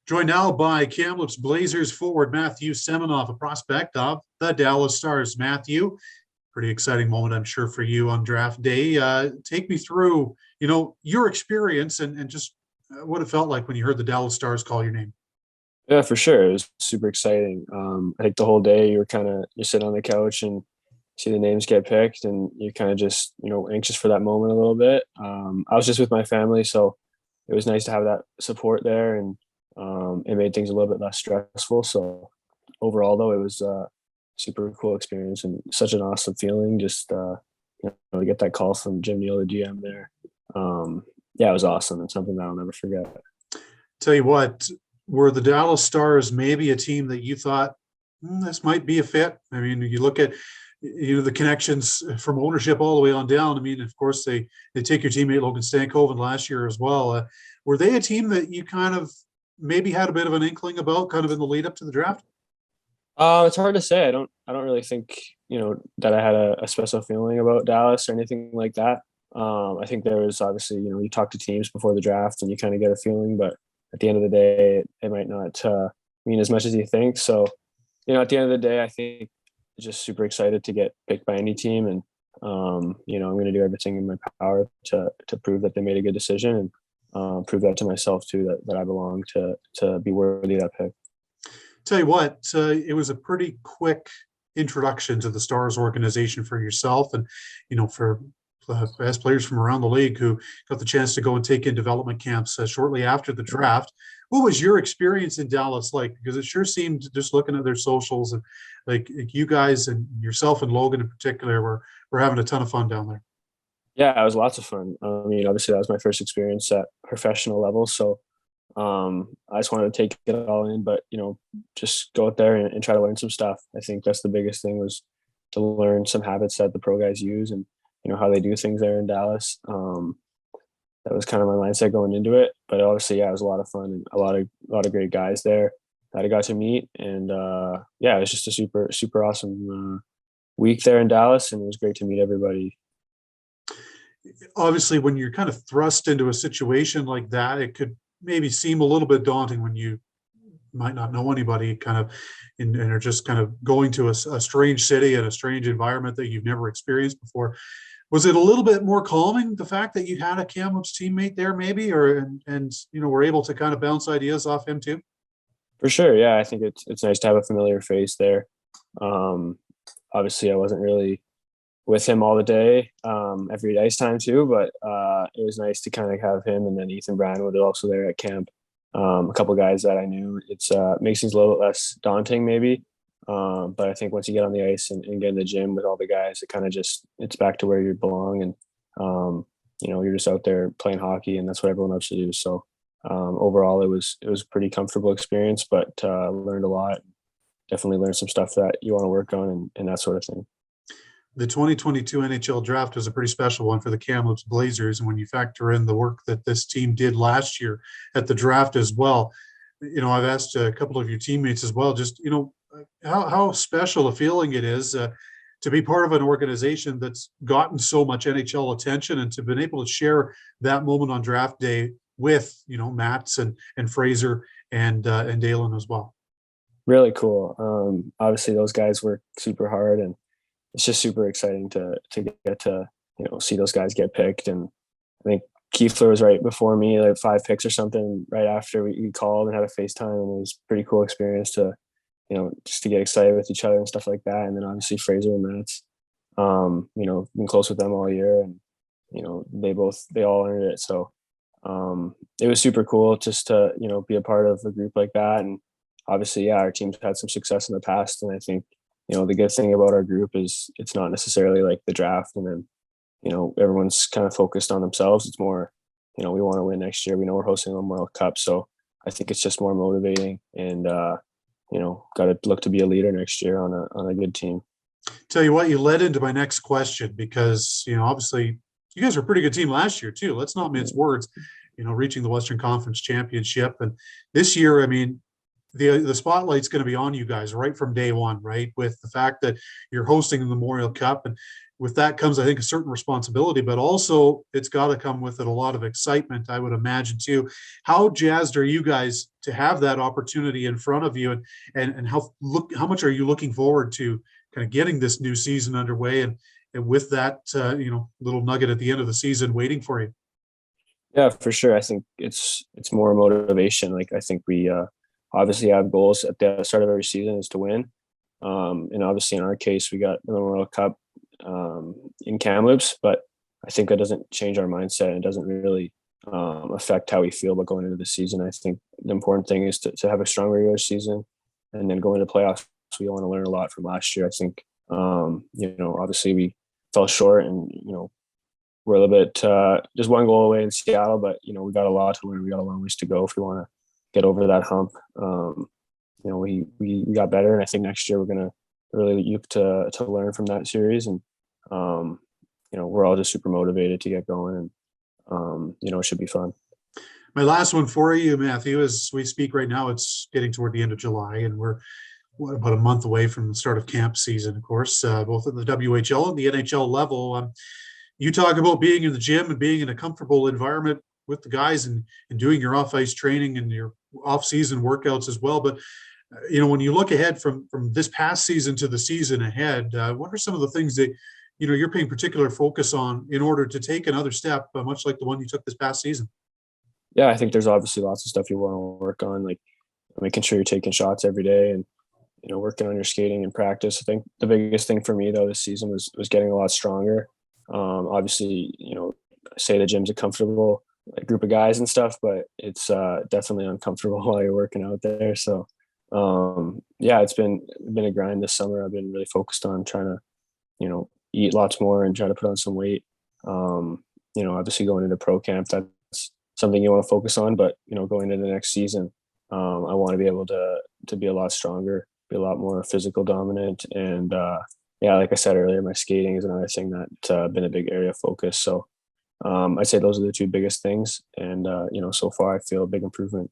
Joined now by Kamloops Blazers forward Matthew Seminoff, a prospect of the Dallas Stars. Matthew, pretty exciting moment, I'm sure, for you on draft day. Take me through, your experience and just what it felt like when you heard the Dallas Stars call your name. Yeah, for sure. It was super exciting. I think the whole day you're sitting on the couch and see the names get picked, and you're kind of just anxious for that moment a little bit. I was just with my family, so it was nice to have that support there, and it made things a little bit less stressful. So overall, though, it was a super cool experience and such an awesome feeling. Just to get that call from Jim Neal, the GM there. Yeah, it was awesome. It's something that I'll never forget. Tell you what, were the Dallas Stars maybe a team that you thought this might be a fit? I mean, you look at the connections from ownership all the way on down. I mean, of course, they take your teammate Logan Stankoven last year as well. Were they a team that you kind of maybe had a bit of an inkling about, kind of in the lead up to the draft? It's hard to say. I don't really think that I had a special feeling about Dallas or anything like that. I think there was obviously you talk to teams before the draft and you kind of get a feing, but at the end of the day, it might not mean as much as you think. So at the end of the day, I think just super excited to get picked by any team, and I'm going to do everything in my power to prove that they made a good decision, and prove that to myself too, that I belong to be worthy of that pick. Tell you what, it was a pretty quick introduction to the Stars organization for yourself, and for as players from around the league who got the chance to go and take in development camps shortly after the draft. What was your experience in Dallas like? Because it sure seemed, just looking at their socials, and like you guys and yourself and Logan in particular were having a ton of fun down there. Yeah, it was lots of fun. Obviously that was my first experience at professional level, so I just wanted to take it all in, but just go out there and try to learn some stuff. I think that's the biggest thing, was to learn some habits that the pro guys use, and how they do things there in Dallas. That was kind of my mindset going into it. But obviously, yeah, it was a lot of fun, and a lot of great guys there that I got to meet. And yeah, it was just a super awesome week there in Dallas, and it was great to meet everybody. Obviously, when you're kind of thrust into a situation like that, it could maybe seem a little bit daunting when you might not know anybody, kind of, and are just kind of going to a strange city and a strange environment that you've never experienced before. Was it a little bit more calming, the fact that you had a Kamloops teammate there, maybe, or and were able to kind of bounce ideas off him too? For sure, yeah. I think it's nice to have a familiar face there. Obviously, I wasn't really with him all the day, every ice time too, but it was nice to kind of have him, and then Ethan Brown was also there at camp. A couple of guys that I knew. It's makes things a little bit less daunting maybe. But I think once you get on the ice and get in the gym with all the guys, it kind of it's back to where you belong, and you're just out there playing hockey, and that's what everyone loves to do. So overall, it was a pretty comfortable experience, but learned a lot. Definitely learned some stuff that you want to work on, and that sort of thing. The 2022 NHL Draft was a pretty special one for the Kamloops Blazers, and when you factor in the work that this team did last year at the draft as well, I've asked a couple of your teammates as well, just how special a feeling it is to be part of an organization that's gotten so much NHL attention, and to been able to share that moment on draft day with Matts and Fraser and Dalen as well. Really cool. Obviously, those guys work super hard, and it's just super exciting to get to see those guys get picked. And I think Kiefler was right before me, like 5 picks or something, right after we called and had a FaceTime, and it was a pretty cool experience to just to get excited with each other and stuff like that. And then obviously Fraser and Matts, been close with them all year, and they all earned it. So it was super cool just to be a part of a group like that. And obviously, yeah, our team's had some success in the past, and I think the good thing about our group is it's not necessarily like the draft, and then everyone's kind of focused on themselves. It's more we want to win next year. We know we're hosting a World Cup, so I think it's just more motivating, and got to look to be a leader next year on a good team. Tell you what, you led into my next question, because obviously you guys were a pretty good team last year too. Let's not mince words. Reaching the Western Conference Championship, and this year, I mean, the spotlight's going to be on you guys right from day one, right? With the fact that you're hosting the Memorial Cup, and with that comes, I think, a certain responsibility, but also it's got to come with it a lot of excitement, I would imagine too. How jazzed are you guys to have that opportunity in front of you, and how much are you looking forward to kind of getting this new season underway, and with that little nugget at the end of the season waiting for you? Yeah, for sure. I think it's more motivation. Like I think we obviously have goals at the start of every season is to win. And obviously in our case, we got the Memorial Cup in Kamloops, but I think that doesn't change our mindset. It doesn't really affect how we feel about going into the season. I think the important thing is to have a strong regular season and then go into playoffs. We want to learn a lot from last year. I think, obviously we fell short and, we're a little bit just one goal away in Seattle, but, we got a lot to learn. We got a long ways to go if we want to get over that hump. We got better, and I think next year we're going to really look to learn from that series. And, we're all just super motivated to get going, and, it should be fun. My last one for you, Matthew, as we speak right now, it's getting toward the end of July, and we're about a month away from the start of camp season, of course, both at the WHL and the NHL level. You talk about being in the gym and being in a comfortable environment with the guys, and doing your off-ice training and your off-season workouts as well. But, when you look ahead from this past season to the season ahead, what are some of the things that, you're paying particular focus on in order to take another step, much like the one you took this past season? Yeah, I think there's obviously lots of stuff you want to work on, like making sure you're taking shots every day and, working on your skating and practice. I think the biggest thing for me though this season was getting a lot stronger. Obviously, say the gym's a comfortable group of guys and stuff, but it's definitely uncomfortable while you're working out there. So it's been a grind this summer. I've been really focused on trying to, eat lots more and try to put on some weight. Obviously going into pro camp, that's something you want to focus on, but, going into the next season, I want to be able to be a lot stronger, be a lot more physical dominant. And, like I said earlier, my skating is another thing that been a big area of focus. So I'd say those are the two biggest things. And, so far I feel a big improvement.